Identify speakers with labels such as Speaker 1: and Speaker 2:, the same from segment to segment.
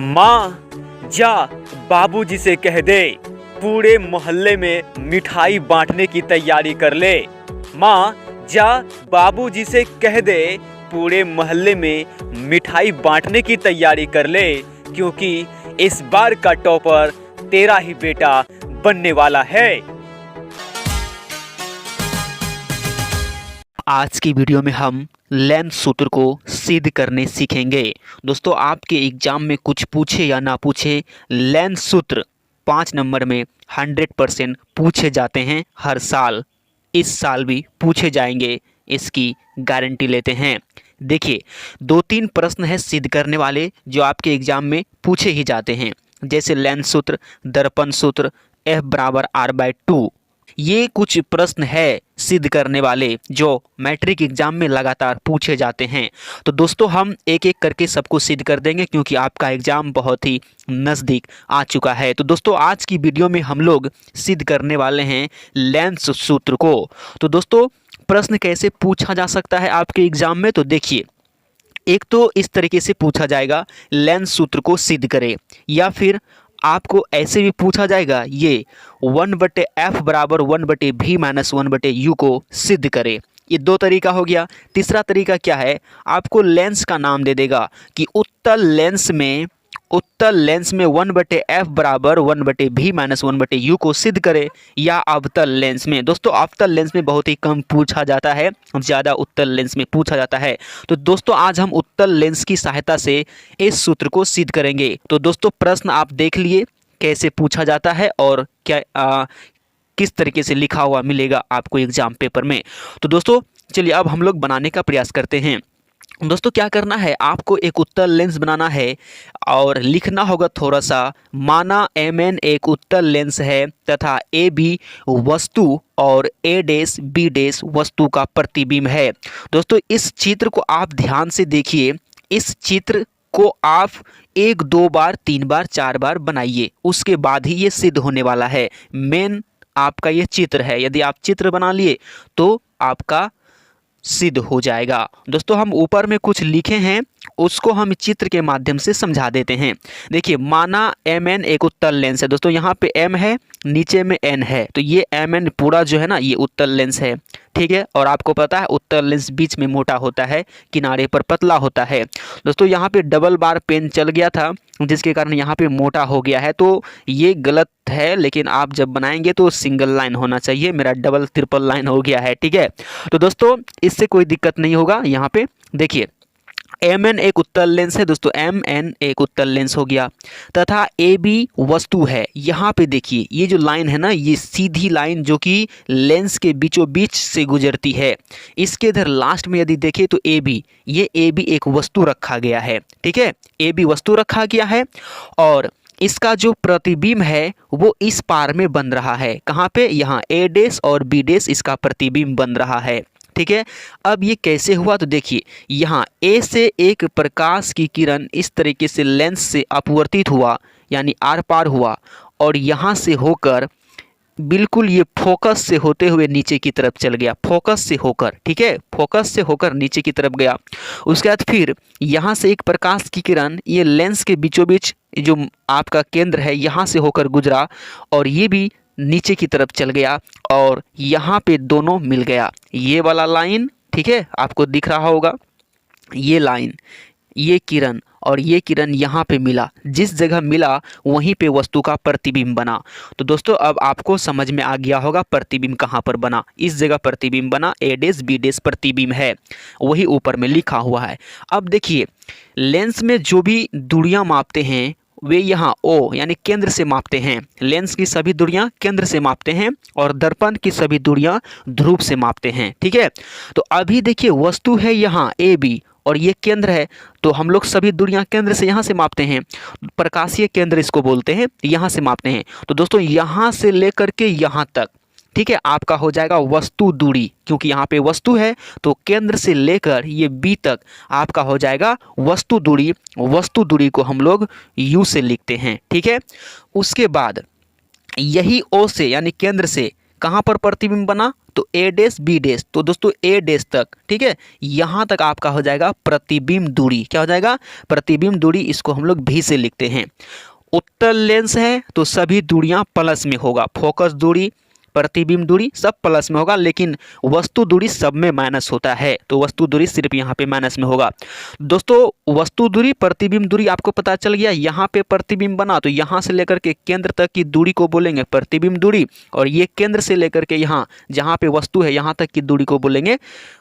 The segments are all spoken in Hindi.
Speaker 1: माँ जा बाबूजी से कह दे पूरे मोहल्ले में मिठाई बांटने की तैयारी कर ले। माँ जा बाबूजी से कह दे पूरे मोहल्ले में मिठाई बांटने की तैयारी कर ले, क्योंकि इस बार का टॉपर तेरा ही बेटा बनने वाला है।
Speaker 2: आज की वीडियो में हम लेंस सूत्र को सिद्ध करने सीखेंगे। दोस्तों, आपके एग्जाम में कुछ पूछे या ना पूछे, लेंस सूत्र 5 नंबर में 100% पूछे जाते हैं हर साल। इस साल भी पूछे जाएंगे, इसकी गारंटी लेते हैं। देखिए, 2-3 प्रश्न है सिद्ध करने वाले जो आपके एग्जाम में पूछे ही जाते हैं, जैसे लेंस सूत्र, दर्पण सूत्र, F=R/2। ये कुछ प्रश्न है सिद्ध करने वाले जो मैट्रिक एग्जाम में लगातार पूछे जाते हैं। तो दोस्तों, हम एक एक करके सबको सिद्ध कर देंगे, क्योंकि आपका एग्जाम बहुत ही नज़दीक आ चुका है। तो दोस्तों, आज की वीडियो में हम लोग सिद्ध करने वाले हैं लेंस सूत्र को। तो दोस्तों, प्रश्न कैसे पूछा जा सकता है आपके एग्जाम में, तो देखिए, एक तो इस तरीके से पूछा जाएगा, लेंस सूत्र को सिद्ध करें, या फिर आपको ऐसे भी पूछा जाएगा, ये 1/f बराबर 1/v-1/u को सिद्ध करें। ये 2 तरीका हो गया। तीसरा तरीका क्या है, आपको लेंस का नाम दे देगा कि उत्तल लेंस में 1/f बराबर 1/v-1/u को सिद्ध करे, या अवतल लेंस में। दोस्तों, अवतल लेंस में बहुत ही कम पूछा जाता है, ज़्यादा उत्तल लेंस में पूछा जाता है। तो दोस्तों, आज हम उत्तल लेंस की सहायता से इस सूत्र को सिद्ध करेंगे। तो दोस्तों, प्रश्न आप देख लिए कैसे पूछा जाता है और क्या किस तरीके से लिखा हुआ मिलेगा आपको एग्जाम पेपर में। तो दोस्तों, चलिए अब हम लोग बनाने का प्रयास करते हैं। दोस्तों, क्या करना है, आपको एक उत्तल लेंस बनाना है और लिखना होगा थोड़ा सा, माना MN एक उत्तल लेंस है तथा AB वस्तु और A' वस्तु का प्रतिबिंब है। दोस्तों, इस चित्र को आप ध्यान से देखिए। इस चित्र को आप 1, 2 बार, 3 बार, 4 बार बनाइए, उसके बाद ही ये सिद्ध होने वाला है। मेन आपका ये चित्र है, यदि आप चित्र बना लिए तो आपका सिद्ध हो जाएगा। दोस्तों, हम ऊपर में कुछ लिखे हैं, उसको हम चित्र के माध्यम से समझा देते हैं। देखिए, माना MN एक उत्तल लेंस है। दोस्तों, यहाँ पे M है, नीचे में N है, तो ये MN पूरा जो है ना, ये उत्तल लेंस है, ठीक है। और आपको पता है उत्तल लेंस बीच में मोटा होता है, किनारे पर पतला होता है। दोस्तों, यहाँ पे डबल बार पेन चल गया था, जिसके कारण यहाँ पे मोटा हो गया है, तो ये गलत है। लेकिन आप जब बनाएंगे तो सिंगल लाइन होना चाहिए, मेरा डबल ट्रिपल लाइन हो गया है, ठीक है। तो दोस्तों, इससे कोई दिक्कत नहीं होगा। यहाँ पे देखिए, MN एक उत्तल लेंस है। दोस्तों, MN एक उत्तल लेंस हो गया, तथा AB वस्तु है। यहाँ पे देखिए, ये जो लाइन है ना, ये सीधी लाइन जो कि लेंस के बीचों बीच से गुजरती है। इसके इधर लास्ट में यदि देखें तो ये AB एक वस्तु रखा गया है, ठीक है। AB वस्तु रखा गया है और इसका जो प्रतिबिंब है वो इस पार में बन रहा है। कहाँ पे, यहाँ A' और B' इसका प्रतिबिंब बन रहा है, ठीक है। अब ये कैसे हुआ, तो देखिए, यहाँ A से एक प्रकाश की किरण इस तरीके से लेंस से अपवर्तित हुआ, यानी आर पार हुआ, और यहाँ से होकर बिल्कुल ये फोकस से होते हुए नीचे की तरफ चल गया, फोकस से होकर, ठीक है, फोकस से होकर नीचे की तरफ गया। उसके बाद फिर यहाँ से एक प्रकाश की किरण ये लेंस के बीचों बीच जो आपका केंद्र है यहाँ से होकर गुजरा, और ये भी नीचे की तरफ चल गया, और यहाँ पे दोनों मिल गया। ये वाला लाइन, ठीक है, आपको दिख रहा होगा, ये लाइन, ये किरण और ये किरण यहाँ पे मिला, जिस जगह मिला वहीं पे वस्तु का प्रतिबिंब बना। तो दोस्तों, अब आपको समझ में आ गया होगा प्रतिबिंब कहाँ पर बना। इस जगह प्रतिबिंब बना, A', B' प्रतिबिंब है, वही ऊपर में लिखा हुआ है। अब देखिए, लेंस में जो भी दूरियां मापते हैं वे यहाँ O यानी केंद्र से मापते हैं। लेंस की सभी दूरियां केंद्र से मापते हैं और दर्पण की सभी दूरियां ध्रुव से मापते हैं, ठीक है। तो अभी देखिए, वस्तु है यहाँ AB और ये केंद्र है, तो हम लोग सभी दूरियां केंद्र से यहाँ से मापते हैं, प्रकाशीय केंद्र इसको बोलते हैं, यहाँ से मापते हैं। तो दोस्तों, यहाँ से लेकर के यहाँ तक, ठीक है, आपका हो जाएगा वस्तु दूरी, क्योंकि यहाँ पे वस्तु है तो केंद्र से लेकर ये B तक आपका हो जाएगा वस्तु दूरी। वस्तु दूरी को हम लोग U से लिखते हैं, ठीक है। उसके बाद यही O से यानी केंद्र से कहाँ पर प्रतिबिंब बना, तो ए डैश बी डैश, तो दोस्तों ए डैश तक, ठीक है, यहाँ तक आपका हो जाएगा प्रतिबिंब दूरी। क्या हो जाएगा, प्रतिबिंब दूरी, इसको हम लोग भी से लिखते हैं। उत्तल लेंस है तो सभी दूरियां प्लस में होगा, फोकस दूरी, प्रतिबिंब दूरी सब प्लस में होगा, लेकिन वस्तु दूरी सब में माइनस होता है, तो वस्तु दूरी सिर्फ यहाँ पे माइनस में होगा। दोस्तों वस्तु दूरी प्रतिबिंब दूरी आपको पता चल गया। यहाँ पे प्रतिबिंब बना तो यहाँ से लेकर के केंद्र तक की दूरी को बोलेंगे प्रतिबिंब दूरी, और ये केंद्र से लेकर के यहाँ जहाँ पे वस्तु है यहाँ तक की दूरी को बोलेंगे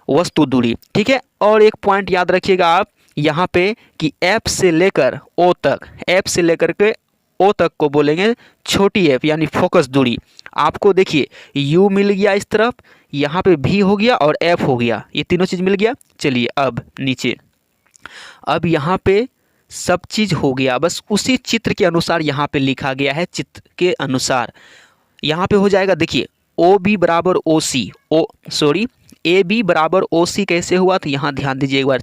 Speaker 2: वस्तु दूरी, ठीक है। और एक पॉइंट याद रखिएगा आप यहाँ पे कि एफ से लेकर ओ तक, एफ से लेकर के ओ तक को बोलेंगे छोटी एफ यानी फोकस दूरी। आपको देखिए यू मिल गया इस तरफ, यहाँ पे भी हो गया और एफ हो गया, ये तीनों चीज़ मिल गया। चलिए अब नीचे, अब यहाँ पे सब चीज़ हो गया, बस उसी चित्र के अनुसार यहाँ पे लिखा गया है, चित्र के अनुसार यहाँ पे हो जाएगा। देखिए ओ बी बराबर ओ सी, ए बी बराबर ओ सी कैसे हुआ, तो यहाँ ध्यान दीजिए एक बार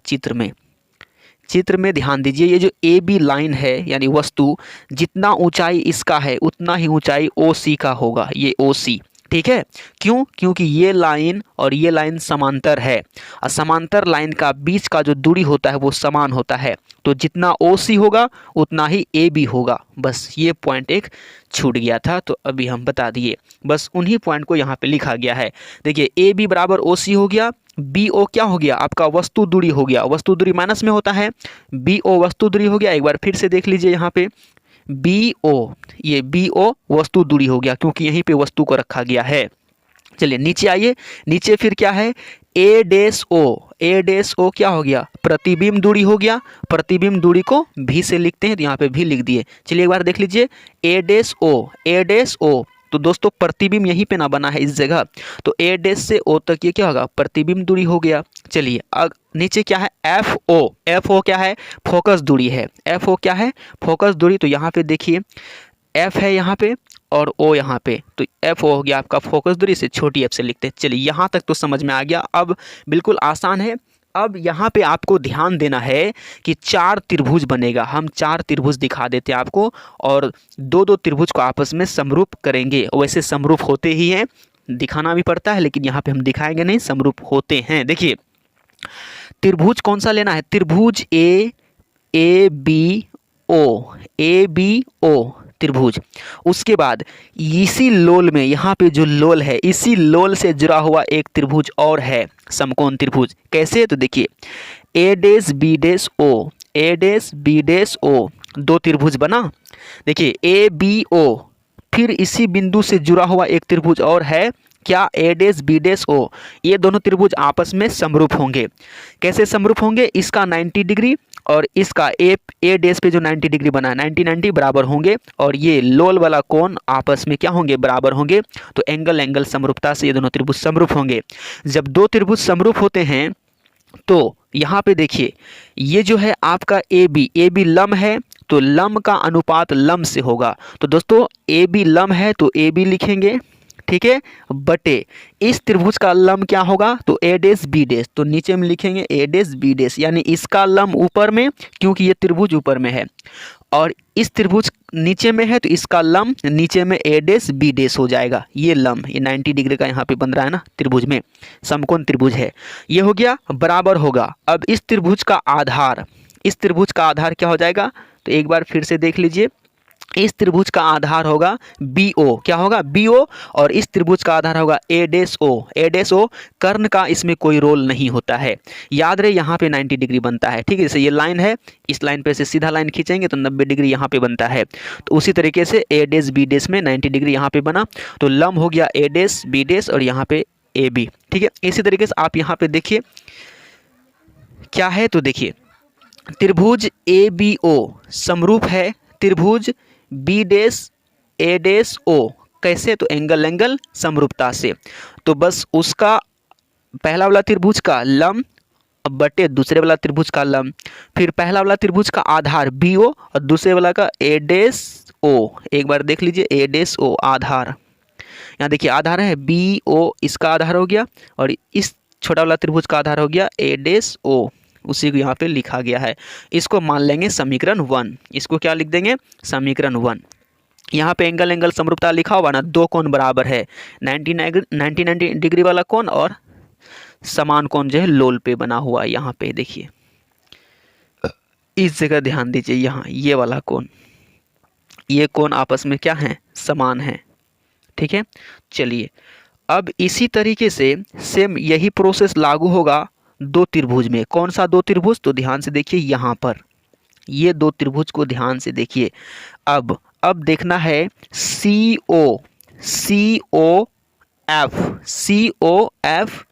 Speaker 2: चित्र में ध्यान दीजिए। ये जो ए बी लाइन है यानी वस्तु, जितना ऊंचाई इसका है उतना ही ऊंचाई ओ सी का होगा, ये ओ सी, ठीक है। क्यों, क्योंकि ये लाइन और ये लाइन समांतर है, और समांतर लाइन का बीच का जो दूरी होता है वो समान होता है, तो जितना ओ सी होगा उतना ही ए बी होगा। बस ये पॉइंट एक छूट गया था तो अभी हम बता दिए, बस उन्हीं पॉइंट को यहाँ पे लिखा गया है। देखिए ए बी बराबर ओ सी हो गया, बी ओ क्या हो गया आपका वस्तु दूरी हो गया, वस्तु दूरी माइनस में होता है, बी ओ वस्तु दूरी हो गया। एक बार फिर से देख लीजिए यहाँ पे बी ओ, ये बी ओ वस्तु दूरी हो गया क्योंकि यहीं पे वस्तु को रखा गया है। चलिए नीचे आइए, नीचे फिर क्या है ए डैश ओ, ए डैश ओ क्या हो गया प्रतिबिंब दूरी हो गया, प्रतिबिंब दूरी को भी से लिखते हैं तो यहाँ पे भी लिख दिए। चलिए एक बार देख लीजिए ए डैश ओ, ए डैश ओ, तो दोस्तों प्रतिबिंब यहीं पे ना बना है इस जगह, तो ए डैश से ओ तक ये क्या होगा प्रतिबिंब दूरी हो गया। चलिए अब नीचे क्या है एफ ओ, एफ ओ क्या है फोकस दूरी है, एफ ओ क्या है फोकस दूरी, तो यहाँ पे देखिए एफ है यहाँ पे और ओ यहाँ पे, तो एफ ओ हो गया आपका फोकस दूरी, से छोटी एफ से लिखते हैं। चलिए यहाँ तक तो समझ में आ गया, अब बिल्कुल आसान है। अब यहाँ पे आपको ध्यान देना है कि 4 त्रिभुज बनेगा, हम 4 त्रिभुज दिखा देते हैं आपको, और 2-2 त्रिभुज को आपस में समरूप करेंगे। वैसे समरूप होते ही हैं, दिखाना भी पड़ता है लेकिन यहाँ पे हम दिखाएंगे नहीं, समरूप होते हैं। देखिए त्रिभुज कौन सा लेना है, त्रिभुज A B O, A B O त्रिभुज। उसके बाद इसी लोल में यहाँ पे जो लोल है, इसी लोल से जुड़ा हुआ एक त्रिभुज और है समकोण त्रिभुज। कैसे, तो देखिए ए डैश बी डैश ओ, ए डैश बी डैश ओ, 2 त्रिभुज बना। देखिए ए बी ओ, फिर इसी बिंदु से जुड़ा हुआ एक त्रिभुज और है क्या ए डैश बी डैश ओ, ये दोनों त्रिभुज आपस में समरूप होंगे। कैसे समरूप होंगे, इसका 90 डिग्री और इसका ए डैश पे जो 90 डिग्री बना है 90 बराबर होंगे, और ये लोल वाला कोण आपस में क्या होंगे बराबर होंगे, तो एंगल समरूपता से ये दोनों त्रिभुज समरूप होंगे। जब 2 त्रिभुज समरूप होते हैं तो यहाँ पे देखिए ये जो है आपका ए बी लंब है, तो लंब का अनुपात लंब से होगा। तो दोस्तों ए बी लंब है तो ए बी लिखेंगे, ठीक है, बटे इस त्रिभुज का लंब क्या होगा, तो ए डैश बी डैश, तो नीचे में लिखेंगे ए डैश बी डैश, यानी इसका लंब ऊपर में क्योंकि ये त्रिभुज ऊपर में है, और इस त्रिभुज नीचे में है तो इसका लंब नीचे में ए डैश बी डैश हो जाएगा। ये लंब ये 90 डिग्री का यहाँ पे बन रहा है ना, त्रिभुज में समकोण त्रिभुज है, ये हो गया बराबर होगा। अब इस त्रिभुज का आधार, इस त्रिभुज का आधार क्या हो जाएगा, तो एक बार फिर से देख लीजिए, इस त्रिभुज का आधार होगा बी ओ, क्या होगा बी ओ, और इस त्रिभुज का आधार होगा ए डैश ओ, ए डैश ओ। कर्ण का इसमें कोई रोल नहीं होता है, याद रहे यहाँ पे 90 डिग्री बनता है, ठीक है। जैसे ये लाइन है, इस लाइन पे से सीधा लाइन खींचेंगे तो 90 डिग्री यहाँ पे बनता है, तो उसी तरीके से ए डैश बी डैश में 90 डिग्री यहाँ पे बना, तो लंब हो गया ए डैश बी डैश और यहाँ पे ए बी, ठीक है। इसी तरीके से आप यहाँ पे देखिए क्या है, तो देखिए त्रिभुज ए बी ओ समरूप है त्रिभुज बी डैश ए डैश ओ, कैसे, तो एंगल समरूपता से। तो बस उसका पहला वाला त्रिभुज का लंब बटे दूसरे वाला त्रिभुज का लंब, फिर पहला वाला त्रिभुज का आधार बी ओ और दूसरे वाला का ए डैश ओ। एक बार देख लीजिए ए डैश ओ आधार, यहाँ देखिए आधार है बी ओ, इसका आधार हो गया, और इस छोटा वाला त्रिभुज का आधार हो गया ए डैश ओ, उसी को यहाँ पे लिखा गया है। इसको मान लेंगे समीकरण 1, इसको क्या लिख देंगे समीकरण 1। यहाँ पे एंगल एंगल समरूपता लिखा हुआ ना, दो कोण बराबर है, 90 डिग्री वाला कोण और समान कोण जो है लोल पे बना हुआ है। यहाँ पे देखिए इस जगह ध्यान दीजिए, यहाँ ये वाला कोण, ये कोण आपस में क्या है, समान है। ठीक है, चलिए अब इसी तरीके से सेम यही प्रोसेस लागू होगा दो त्रिभुज में। कौन सा दो त्रिभुज, तो ध्यान से देखिए यहाँ पर, ये दो त्रिभुज को ध्यान से देखिए। अब देखना है सी ओ एफ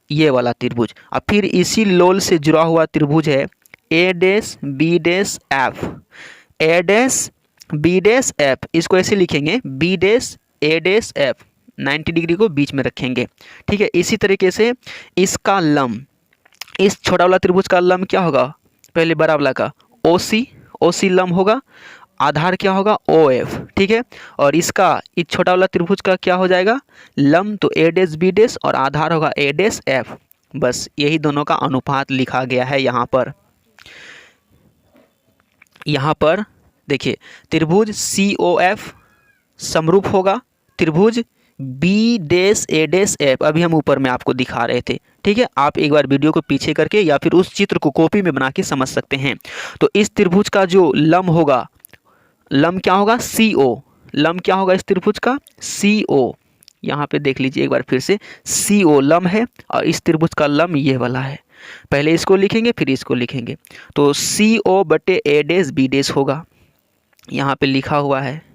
Speaker 2: ये वाला त्रिभुज। अब फिर इसी लोल से जुड़ा हुआ त्रिभुज है ए डैश बी डैश एफ, ए डैश बी डैश एफ, इसको ऐसे लिखेंगे बी डैश ए डैश एफ, 90 डिग्री को बीच में रखेंगे। ठीक है, इसी तरीके से इसका लंब, इस छोटा वाला त्रिभुज का लंब क्या होगा, पहले बड़ा वाला का ओ सी लंब होगा, आधार क्या होगा ओ एफ। ठीक है, और इसका इस छोटा वाला त्रिभुज का क्या हो जाएगा लंब, तो ए डैश बी डैश और आधार होगा ए डैश एफ। बस यही दोनों का अनुपात लिखा गया है यहाँ पर। यहाँ पर देखिए त्रिभुज सी ओ एफ समरूप होगा त्रिभुज बी डैश ए डैश एफ, अभी हम ऊपर में आपको दिखा रहे थे। ठीक है, आप एक बार वीडियो को पीछे करके या फिर उस चित्र को कॉपी में बना के समझ सकते हैं। तो इस त्रिभुज का जो लंब होगा, लंब क्या होगा सी ओ, लंब क्या होगा इस त्रिभुज का सी ओ, यहाँ पे देख लीजिए एक बार फिर से, सी ओ लंब है और इस त्रिभुज का लंब ये वाला है। पहले इसको लिखेंगे फिर इसको लिखेंगे, तो सी ओ बटे ए डैश बी डैश होगा, यहाँ पे लिखा हुआ है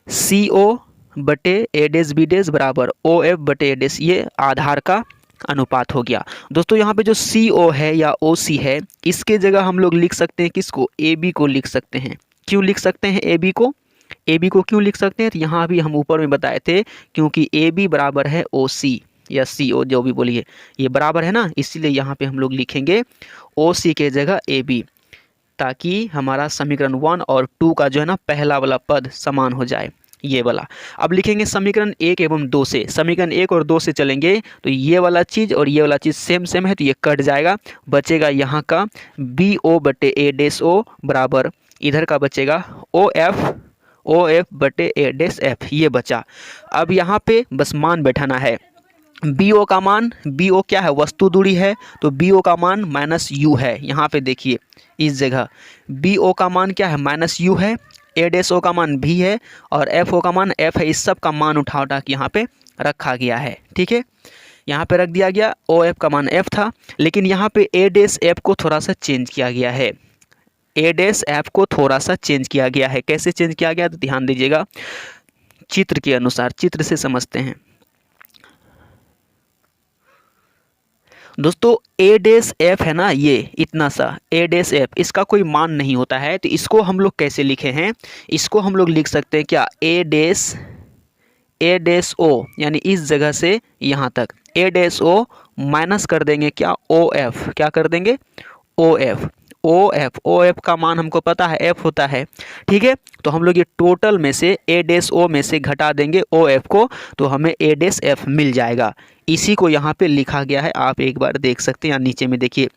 Speaker 2: सी ओ बटे ए डैश बी डैश बराबर ओ एफ बटे ए डैश, ये आधार का अनुपात हो गया। दोस्तों यहाँ पे जो सी ओ है या ओ सी है, इसके जगह हम लोग लिख सकते हैं किसको, ए बी को लिख सकते हैं। क्यों लिख सकते हैं ए बी को, ए बी को क्यों लिख सकते हैं, तो यहाँ अभी हम ऊपर में बताए थे, क्योंकि ए बी बराबर है ओ सी या सी ओ, जो भी बोलिए, ये बराबर है ना, इसीलिए यहाँ पे हम लोग लिखेंगे ओ सी के जगह ए बी, ताकि हमारा समीकरण 1 और 2 का जो है ना पहला वाला पद समान हो जाए, ये वाला। अब लिखेंगे समीकरण 1 एवं 2 से, समीकरण 1 और 2 से चलेंगे तो ये वाला चीज़ और ये वाला चीज़ सेम है, तो ये कट जाएगा, बचेगा यहाँ का बी ओ बटे ए डैश ओ बराबर, इधर का बचेगा ओ एफ बटे ए डैश एफ, ये बचा। अब यहाँ पे बस मान बैठाना है, बी ओ का मान, बी ओ क्या है वस्तु दूरी है, तो बी ओ का मान माइनस यू है। यहाँ पे देखिए इस जगह बी ओ का मान क्या है माइनस यू है, ए डैश ओ का मान भी है और एफ ओ का मान एफ है, इस सब का मान उठा के यहाँ पे रखा गया है। ठीक है, यहाँ पे रख दिया गया, ओ एफ का मान एफ था, लेकिन यहाँ पे ए डैश एफ को थोड़ा सा चेंज किया गया है, ए डैश एफ को थोड़ा सा चेंज किया गया है। कैसे चेंज किया गया, तो ध्यान दीजिएगा चित्र के अनुसार, चित्र से समझते हैं। दोस्तों ए डैश एफ है ना, ये इतना सा ए डैश एफ, इसका कोई मान नहीं होता है, तो इसको हम लोग कैसे लिखे हैं, इसको हम लोग लिख सकते हैं क्या, ए डैश ओ, यानी इस जगह से यहाँ तक ए डैश ओ माइनस कर देंगे क्या ओ एफ, क्या कर देंगे ओ एफ का मान हमको पता है एफ होता है। ठीक है, तो हम लोग ये टोटल में से ए डैश ओ में से घटा देंगे ओ एफ को, तो हमें ए डैश एफ मिल जाएगा। इसी को यहाँ पे लिखा गया है, आप एक बार देख सकते हैं, यहाँ नीचे में देखिए,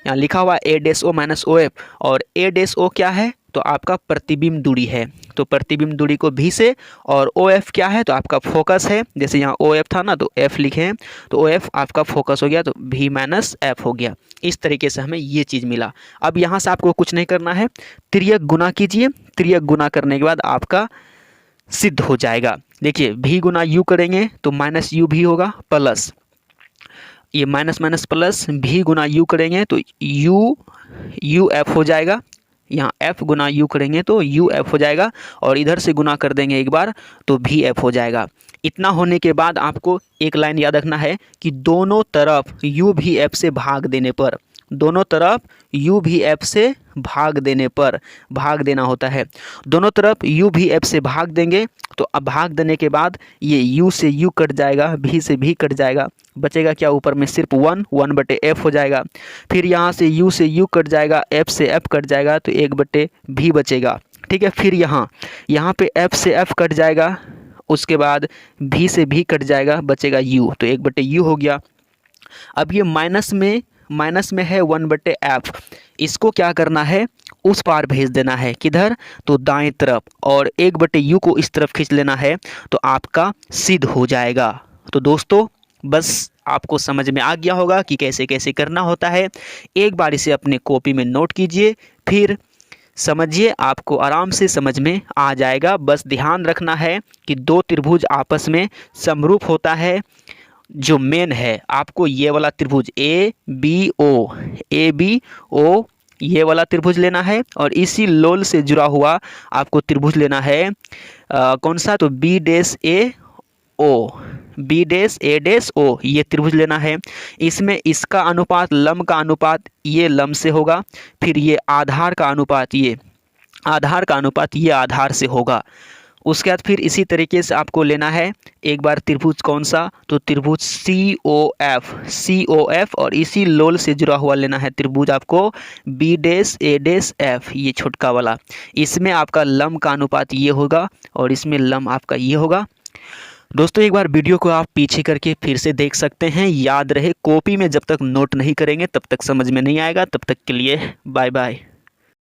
Speaker 2: यहाँ लिखा हुआ A dash O minus O F, और ए डैश ओ क्या है, तो आपका प्रतिबिंब दूरी है, तो प्रतिबिंब दूरी को भी से, और ओ एफ क्या है, तो आपका फोकस है, जैसे यहाँ ओ एफ था ना तो एफ लिखे हैं, तो ओ एफ आपका फोकस हो गया, तो भी माइनस एफ हो गया। इस तरीके से हमें ये चीज़ मिला। अब यहाँ से आपको कुछ नहीं करना है, त्रियक गुना कीजिए, त्रियक गुना करने के बाद आपका सिद्ध हो जाएगा। देखिए भी गुना यू करेंगे तो माइनस यू भी होगा, प्लस ये माइनस माइनस प्लस भी गुना यू करेंगे तो यू एफ हो जाएगा, यहाँ एफ गुना यू करेंगे तो यू एफ हो जाएगा, और इधर से गुना कर देंगे एक बार तो भी एफ हो जाएगा। इतना होने के बाद आपको एक लाइन याद रखना है कि दोनों तरफ यू भी एफ से भाग देने पर, दोनों तरफ यू भी एफ से भाग देने पर, भाग देना होता है, दोनों तरफ यू भी एफ से भाग देंगे, तो अब भाग देने के बाद ये u से u कट जाएगा, भी से भी कट जाएगा, बचेगा क्या ऊपर में सिर्फ 1 बटे f हो जाएगा। फिर यहाँ से u से u कट जाएगा, f से f कट जाएगा, तो 1 बटे भी बचेगा। ठीक है, फिर यहाँ पे f से f कट जाएगा, उसके बाद भी से भी कट जाएगा, बचेगा u, तो 1 बटे u हो गया। अब ये माइनस में है 1 बटे एफ, इसको क्या करना है उस पार भेज देना है, किधर, तो दाएं तरफ, और 1/u को इस तरफ खींच लेना है तो आपका सिद्ध हो जाएगा। तो दोस्तों बस आपको समझ में आ गया होगा कि कैसे कैसे करना होता है। एक बार इसे अपने कॉपी में नोट कीजिए, फिर समझिए, आपको आराम से समझ में आ जाएगा। बस ध्यान रखना है कि दो त्रिभुज आपस में समरूप होता है। जो मेन है, आपको ये वाला त्रिभुज ABO ये वाला त्रिभुज लेना है, और इसी लोल से जुड़ा हुआ आपको त्रिभुज लेना है कौन सा, तो B'AO ये त्रिभुज लेना है। इसमें इसका अनुपात, लंब का अनुपात ये लंब से होगा, फिर ये आधार का अनुपात ये आधार से होगा। उसके बाद फिर इसी तरीके से आपको लेना है एक बार त्रिभुज कौन सा, तो त्रिभुज COF, और इसी लोल से जुड़ा हुआ लेना है त्रिभुज आपको B'AF ये छोटका वाला। इसमें आपका लंब का अनुपात ये होगा, और इसमें लंब आपका ये होगा। दोस्तों एक बार वीडियो को आप पीछे करके फिर से देख सकते हैं। याद रहे, कॉपी में जब तक नोट नहीं करेंगे तब तक समझ में नहीं आएगा। तब तक के लिए बाय बाय।